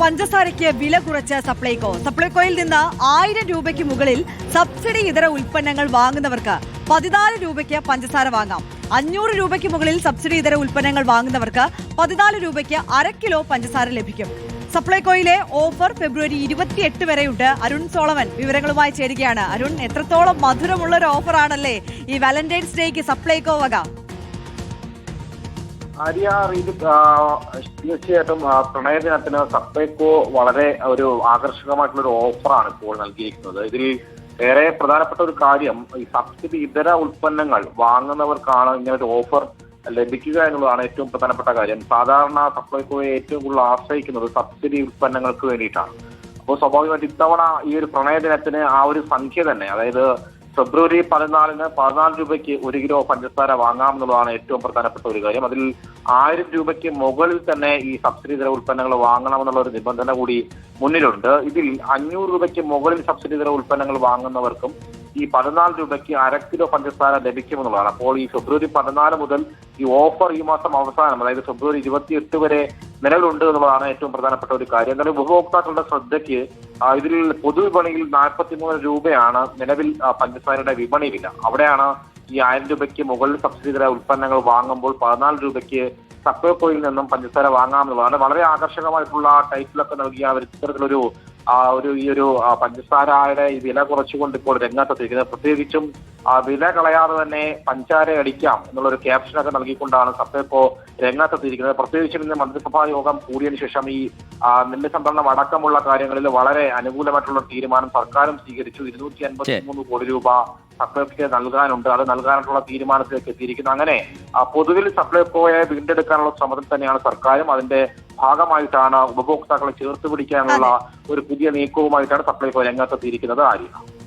പഞ്ചസാരയ്ക്ക് വില കുറച്ച് സപ്ലൈകോയിൽ നിന്ന് 1000 രൂപയ്ക്ക് മുകളിൽ സബ്സിഡി ഇതര ഉൽപ്പന്നങ്ങൾ വാങ്ങുന്നവർക്ക് 14 രൂപയ്ക്ക് പഞ്ചസാര വാങ്ങാം. 500 രൂപയ്ക്ക് മുകളിൽ സബ്സിഡി ഇതര ഉൽപ്പന്നങ്ങൾ വാങ്ങുന്നവർക്ക് 14 രൂപയ്ക്ക് 1/2 കിലോ പഞ്ചസാര ലഭിക്കും. സപ്ലൈകോയിലെ ഓഫർ ഫെബ്രുവരി 28 വരെയുണ്ട്. അരുൺ സോളമൻ വിവരങ്ങളുമായി ചേരുകയാണ്. അരുൺ, എത്രത്തോളം മധുരമുള്ള ഒരു ഓഫറാണല്ലേ ഈ വാലന്റൈൻസ് ഡേക്ക് സപ്ലൈകോ വക? തീർച്ചയായിട്ടും പ്രണയദിനത്തിന് സപ്ലൈകോ വളരെ ഒരു ആകർഷകമായിട്ടുള്ള ഒരു ഓഫറാണ് ഇപ്പോൾ നൽകിയിരിക്കുന്നത്. ഇതിൽ ഏറെ പ്രധാനപ്പെട്ട ഒരു കാര്യം, ഈ സബ്സിഡി ഇതര ഉൽപ്പന്നങ്ങൾ വാങ്ങുന്നവർക്കാണ് ഇങ്ങനെ ഒരു ഓഫർ ലഭിക്കുക എന്നുള്ളതാണ് ഏറ്റവും പ്രധാനപ്പെട്ട കാര്യം. സാധാരണ സപ്ലൈകോയെ ഏറ്റവും കൂടുതൽ ആശ്രയിക്കുന്നത് സബ്സിഡി ഉൽപ്പന്നങ്ങൾക്ക് വേണ്ടിയിട്ടാണ്. അപ്പോൾ സ്വാഭാവികമായിട്ട് ഇത്തവണ ഈ ഒരു പ്രണയദിനത്തിന് ആ ഒരു സംഖ്യ തന്നെ, അതായത് ഫെബ്രുവരി 14-ന് 14 രൂപയ്ക്ക് 1 കിലോ പഞ്ചസാര വാങ്ങാമെന്നുള്ളതാണ് ഏറ്റവും പ്രധാനപ്പെട്ട ഒരു കാര്യം. അതിൽ 1000 രൂപയ്ക്ക് മുകളിൽ തന്നെ ഈ സബ്സിഡി ഇതര ഉൽപ്പന്നങ്ങൾ വാങ്ങണമെന്നുള്ള ഒരു നിബന്ധന കൂടി മുന്നിലുണ്ട്. ഇതിൽ 500 രൂപയ്ക്ക് മുകളിൽ സബ്സിഡി ഇതര ഉൽപ്പന്നങ്ങൾ വാങ്ങുന്നവർക്കും ഈ 14 രൂപയ്ക്ക് 1/2 കിലോ പഞ്ചസാര ലഭിക്കുമെന്നുള്ളതാണ്. അപ്പോൾ ഈ ഫെബ്രുവരി 14 മുതൽ ഈ ഓഫർ ഈ മാസം അവസാനം, അതായത് ഫെബ്രുവരി 28 വരെ നിലവിലുണ്ട് എന്നുള്ളതാണ് ഏറ്റവും പ്രധാനപ്പെട്ട ഒരു കാര്യം. എന്നാലും ഉപഭോക്താക്കളുടെ ശ്രദ്ധയ്ക്ക് ഇതിൽ പൊതുവിപണിയിൽ 43 രൂപയാണ് നിലവിൽ പഞ്ചസാരയുടെ വിപണി വില. അവിടെയാണ് ഈ 1000 രൂപയ്ക്ക് മുകളിൽ സബ്സിഡി ഇതര ഉൽപ്പന്നങ്ങൾ വാങ്ങുമ്പോൾ 14 രൂപയ്ക്ക് സപ്ലൈകോയിൽ നിന്നും പഞ്ചസാര വാങ്ങാമെന്നുള്ളതാണ്. വളരെ ആകർഷകമായിട്ടുള്ള ടൈറ്റിലൊക്കെ നൽകിയ ഇത്തരത്തിലൊരു ഈ ഒരു പഞ്ചസാരയുടെ ഈ വില കുറച്ചുകൊണ്ട് ഇപ്പോൾ രംഗത്തെത്തിയിരിക്കുന്നത്. പ്രത്യേകിച്ചും വില കളയാതെ തന്നെ പഞ്ചാര അടിക്കാം എന്നുള്ളൊരു ക്യാപ്ഷനൊക്കെ നൽകിക്കൊണ്ടാണ് സപ്ലൈകോ രംഗത്തെത്തിയിരിക്കുന്നത്. പ്രത്യേകിച്ചും ഇന്ന് മന്ത്രിസഭാ യോഗം കൂടിയതിനു ശേഷം ഈ നെല്ല് സംഭരണം അടക്കമുള്ള കാര്യങ്ങളിൽ വളരെ അനുകൂലമായിട്ടുള്ള തീരുമാനം സർക്കാരും സ്വീകരിച്ചു. 253 കോടി രൂപ സപ്ലൈകോയ്ക്ക് നൽകാനുണ്ട്. അത് നൽകാനുള്ള തീരുമാനത്തിലേക്ക് എത്തിയിരിക്കുന്നു. അങ്ങനെ പൊതുവിൽ സപ്ലൈകോയെ വീണ്ടെടുക്കാനുള്ള ശ്രമത്തിൽ തന്നെയാണ് സർക്കാരും. അതിന്റെ ഭാഗമായിട്ടാണ് ഉപഭോക്താക്കളെ ചേർത്ത് പിടിക്കാനുള്ള ഒരു പുതിയ നീക്കവുമായിട്ടാണ് സപ്ലൈകോ രംഗത്തെത്തിയിരിക്കുന്നത്.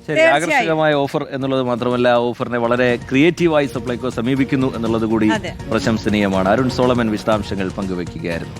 ശരി, ആകർഷകമായ ഓഫർ എന്നുള്ളത് മാത്രമല്ല, ഓഫറിനെ വളരെ ക്രിയേറ്റീവായി സപ്ലൈകോ സമീപിക്കുന്നു എന്നുള്ളത് കൂടി പ്രശംസനീയമാണ്. അരുൺ സോളമൻ വിശദാംശങ്ങൾ പങ്കുവയ്ക്കുകയായിരുന്നു.